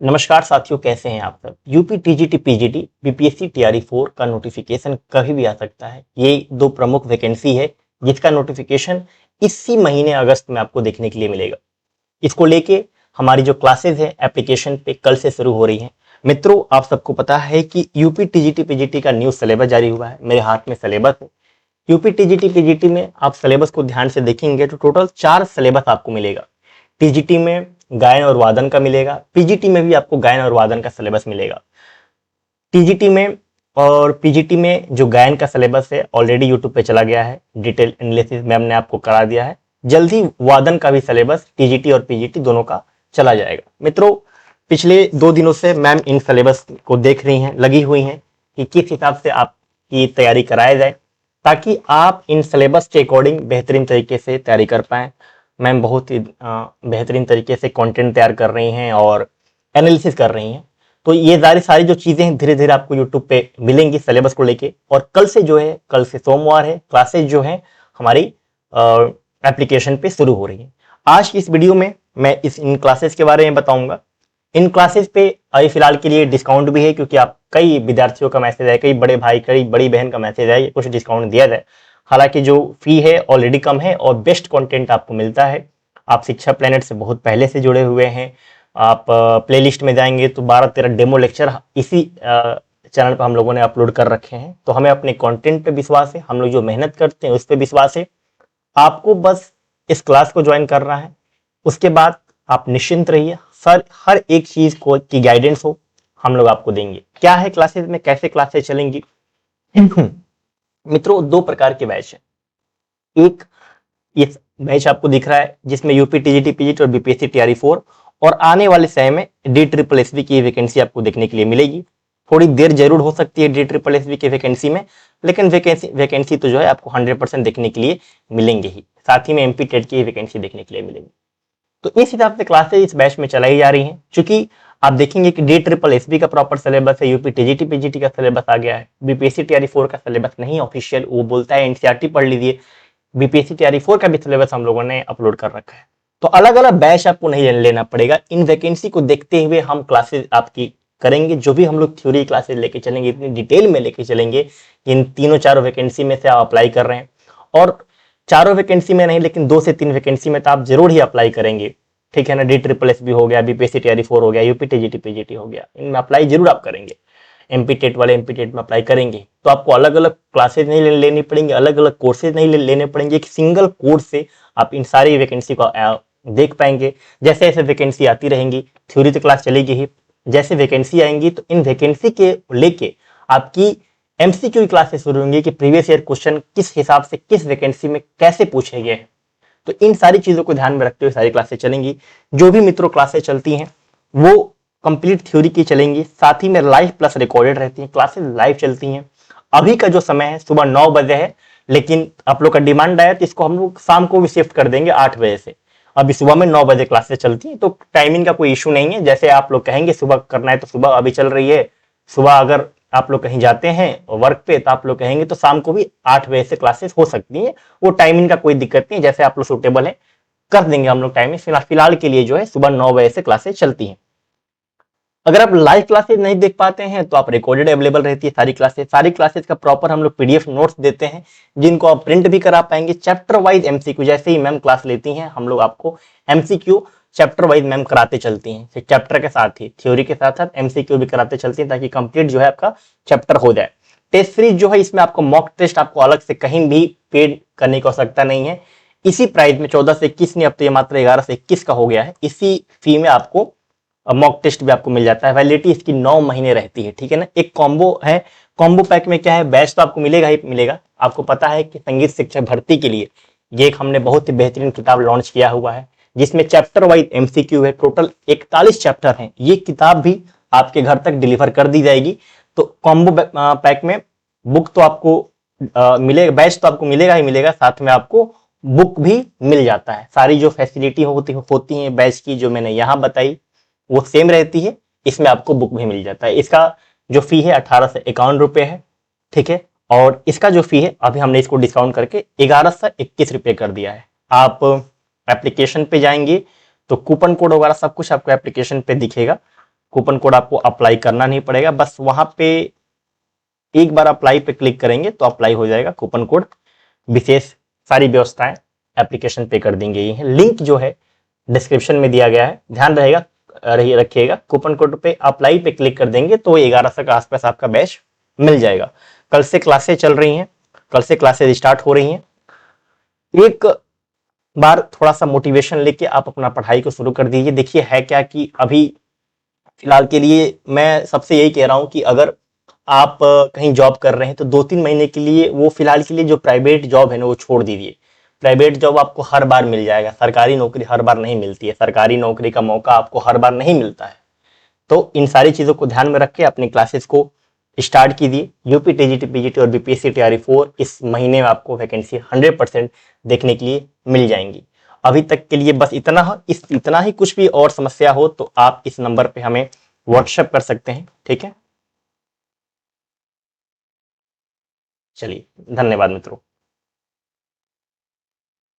नमस्कार साथियों, कैसे हैं आप सब। UP TGT PGT BPSC TRE 4 का नोटिफिकेशन कभी भी आ सकता है। ये दो प्रमुख वैकेंसी है जिसका नोटिफिकेशन इसी महीने अगस्त में आपको देखने के लिए मिलेगा। इसको लेके हमारी जो क्लासेज है एप्लीकेशन पे कल से शुरू हो रही हैं। मित्रों, आप सबको पता है कि यूपी टीजीटी पीजीटी का न्यू सिलेबस जारी हुआ है। मेरे हाथ में सिलेबस है। यूपी टीजीटी पीजीटी में आप सिलेबस को ध्यान से देखेंगे तो टोटल 4 सिलेबस आपको मिलेगा। टीजीटी में गायन और वादन का मिलेगा, पीजीटी में भी आपको गायन और वादन का सिलेबस मिलेगा। टीजीटी में और पीजीटी में जो गायन का सिलेबस है ऑलरेडी यूट्यूब पे चला गया है, डिटेल एनालिसिस मैम ने आपको करा दिया है। जल्द ही वादन का भी सिलेबस टीजीटी और पीजीटी दोनों का चला जाएगा। मित्रों, पिछले 2 दिनों से मैम इन सिलेबस को देख रही हैं, लगी हुई हैं कि किस हिसाब से आपकी तैयारी कराया जाए ताकि आप इन सिलेबस के अकॉर्डिंग बेहतरीन तरीके से तैयारी कर पाएं। मैम बहुत ही बेहतरीन तरीके से कंटेंट तैयार कर रही हैं और एनालिसिस कर रही हैं। तो ये सारी जो चीज़ें हैं धीरे धीरे आपको यूट्यूब पे मिलेंगी सिलेबस को लेके। और कल से जो है, कल से सोमवार है, क्लासेज जो है हमारी एप्लीकेशन पे शुरू हो रही है। आज की इस वीडियो में मैं इन क्लासेस के बारे में बताऊंगा। इन क्लासेस पे अभी फिलहाल के लिए डिस्काउंट भी है क्योंकि आप कई विद्यार्थियों का मैसेज है, कई बड़े भाई, कई बड़ी बहन का मैसेज है, कुछ डिस्काउंट दिया जाए। हालांकि जो फी है ऑलरेडी कम है और बेस्ट कंटेंट आपको मिलता है। आप शिक्षा प्लेनेट से बहुत पहले से जुड़े हुए हैं। आप प्लेलिस्ट में जाएंगे तो 12-13 डेमो लेक्चर इसी चैनल पर हम लोगों ने अपलोड कर रखे हैं। तो हमें अपने कंटेंट पे विश्वास है, हम लोग जो मेहनत करते हैं उस पर विश्वास है। आपको बस इस क्लास को ज्वाइन करना है, उसके बाद आप निश्चिंत रहिए। सर हर एक चीज को की गाइडेंस हो हम लोग आपको देंगे। क्या है क्लासेस में, कैसे क्लासेस चलेंगी। मित्रों, 2 प्रकार के बैच है। एक ये बैच आपको दिख रहा है जिसमें यूपी टीजीटी पीजीटी और बीपीएससी टीआरई 4 और आने वाले समय में डी ट्रिपल एसबी की वैकेंसी आपको देखने के लिए मिलेगी। थोड़ी देर जरूर हो सकती है डी ट्रिपल एसबी की वैकेंसी में, लेकिन वैकेंसी तो जो है आपको 100% देखने के लिए मिलेंगे ही। साथ ही में एमपी टेट की वैकेंसी देखने के लिए मिलेगी। तो इस हिसाब से क्लासेज इस बैच में चलाई जा रही हैं। चूंकि आप देखेंगे कि डी ट्रिपल एसबी का प्रॉपर सिलेबस है, यूपी टीजीटी पीजीटी का सिलेबस आ गया है, बीपीएससी टीआरई 4 का सिलेबस नहीं ऑफिशियल, वो बोलता है एनसीईआरटी पढ़ लीजिए। बीपीएससी टीआरई 4 का भी सिलेबस हम लोगों ने अपलोड कर रखा है। तो अलग अलग बैच आपको नहीं लेना पड़ेगा। इन वैकेंसी को देखते हुए हम क्लासेज आपकी करेंगे। जो भी हम लोग थ्योरी क्लासेज लेके चलेंगे, इतनी डिटेल में लेके चलेंगे। इन तीनों चारों वैकेंसी में से आप अप्लाई कर रहे हैं और चारों वैकेंसी में नहीं लेकिन 2 से 3 वैकेंसी में तो आप जरूर ही अप्लाई करेंगे, ठीक है ना। डी ट्रिपल एस भी हो गया, बीपीएससी टीआरई 4 हो गया, यूपी टीजीटी पीजीटी हो गया, इनमें अप्लाई जरूर आप करेंगे। एमपी टेट वाले एमपी टेट में अप्लाई करेंगे तो आपको अलग अलग क्लासेज नहीं लेनी पड़ेंगी, अलग अलग कोर्सेज नहीं लेने पड़ेंगे। एक सिंगल कोर्स से आप इन सारी वैकेंसी को देख पाएंगे। जैसे जैसे वैकेंसी आती रहेंगी, थ्योरी तो क्लास चलेगी ही, जैसे वैकेंसी आएंगी तो इन वैकेंसी के लेके आपकी एमसीक्यू क्लासेस शुरू होंगी कि प्रीवियस ईयर क्वेश्चन किस हिसाब से किस वैकेंसी में कैसे पूछे गए हैं। तो इन सारी चीजों को ध्यान में रखते हुए सारी क्लासेस चलेंगी। जो भी मित्रों क्लासेस चलती हैं वो कंप्लीट थ्योरी की चलेंगी, साथ ही में लाइव प्लस रिकॉर्डेड रहती हैं। क्लासेस लाइव चलती हैं। अभी का जो समय है सुबह 9 बजे है, लेकिन आप लोग का डिमांड आया तो इसको हम लोग शाम को भी शिफ्ट कर देंगे 8 बजे से। अभी सुबह में 9 बजे क्लासेस चलती हैं, तो टाइमिंग का कोई इशू नहीं है। जैसे आप लोग कहेंगे सुबह करना है तो सुबह अभी चल रही है। सुबह अगर आप लोग कहीं जाते हैं वर्क पे तो आप लोग कहेंगे तो शाम को भी 8 बजे से क्लासेस हो सकती हैं। वो टाइमिंग का कोई दिक्कत नहीं है, जैसे आप लोग सूटेबल है कर देंगे हम लोग टाइमिंग। फिलहाल के लिए जो है सुबह 9 बजे से क्लासेस चलती हैं। अगर आप लाइव क्लासेस नहीं देख पाते हैं तो आप रिकॉर्डेड अवेलेबल रहती है सारी क्लासेस। सारी क्लासेस का प्रॉपर हम लोग पीडीएफ नोट्स देते हैं जिनको आप प्रिंट भी करा पाएंगे। चैप्टर वाइज एमसीक्यू, जैसे ही मैम क्लास लेती हैं हम लोग आपको एमसीक्यू चैप्टर वाइज मैम कराते चलती हैं। चैप्टर के साथ ही थ्योरी के साथ साथ एमसीक्यू भी कराते चलती हैं ताकि कंप्लीट जो है आपका चैप्टर हो जाए। टेस्ट सीरीज जो है इसमें आपको मॉक टेस्ट आपको अलग से कहीं भी पेड करने की आवश्यकता नहीं है। इसी प्राइस में 14 से 21 नहीं, अब तो ये मात्र 11 से 21 का हो गया है। इसी फी में आपको मॉक टेस्ट भी आपको मिल जाता है। वैलिडिटी इसकी 9 महीने रहती है, ठीक है ना। एक कॉम्बो है, कॉम्बो पैक में क्या है, बैच तो आपको मिलेगा ही मिलेगा। आपको पता है कि संगीत शिक्षक भर्ती के लिए ये एक हमने बहुत ही बेहतरीन किताब लॉन्च किया हुआ है जिसमें चैप्टर वाइज एमसीक्यू है। टोटल 41 चैप्टर हैं। ये किताब भी आपके घर तक डिलीवर कर दी जाएगी। तो कॉम्बो पैक में बुक तो आपको मिलेगा, बैच तो आपको मिलेगा ही मिलेगा, साथ में आपको बुक भी मिल जाता है। सारी जो फैसिलिटी होती है बैच की जो मैंने यहाँ बताई वो सेम रहती है। इसमें आपको बुक भी मिल जाता है। इसका जो फी है 1851 है, ठीक है। और इसका जो फी है अभी हमने इसको डिस्काउंट करके 1121 रुपये कर दिया है। आप एप्लीकेशन पे जाएंगे तो कूपन कोड वगैरह सब कुछ आपको एप्लीकेशन पे दिखेगा। कूपन कोड आपको अप्लाई करना नहीं पड़ेगा, बस वहां पे एक बार अप्लाई पे क्लिक करेंगे तो अप्लाई हो जाएगा कूपन कोड। विशेष सारी व्यवस्थाएं एप्लीकेशन पे कर दी गई हैं। लिंक जो है डिस्क्रिप्शन में दिया गया है, ध्यान रहेगा रखिएगा। कूपन कोड पे अप्लाई पे क्लिक कर देंगे तो 1100 के आसपास आपका बैच मिल जाएगा। कल से क्लासेस चल रही हैं, कल से क्लासेस स्टार्ट हो रही हैं। एक बार थोड़ा सा मोटिवेशन लेके आप अपना पढ़ाई को शुरू कर दीजिए। देखिए है क्या कि अभी फिलहाल के लिए मैं सबसे यही कह रहा हूं कि अगर आप कहीं जॉब कर रहे हैं तो 2-3 महीने के लिए वो फिलहाल के लिए जो प्राइवेट जॉब है ना वो छोड़ दीजिए। प्राइवेट जॉब आपको हर बार मिल जाएगा, सरकारी नौकरी हर बार नहीं मिलती है, सरकारी नौकरी का मौका आपको हर बार नहीं मिलता है। तो इन सारी चीजों को ध्यान में रख के अपनी क्लासेस को स्टार्ट कीजिए। यूपी टीजीटी पीजीटी और बीपीएससी तैयारी 4 इस महीने में आपको वैकेंसी 100% देखने के लिए मिल जाएंगी। अभी तक के लिए बस इतना ही। कुछ भी और समस्या हो तो आप इस नंबर पे हमें व्हाट्सएप कर सकते हैं, ठीक है। चलिए, धन्यवाद मित्रों।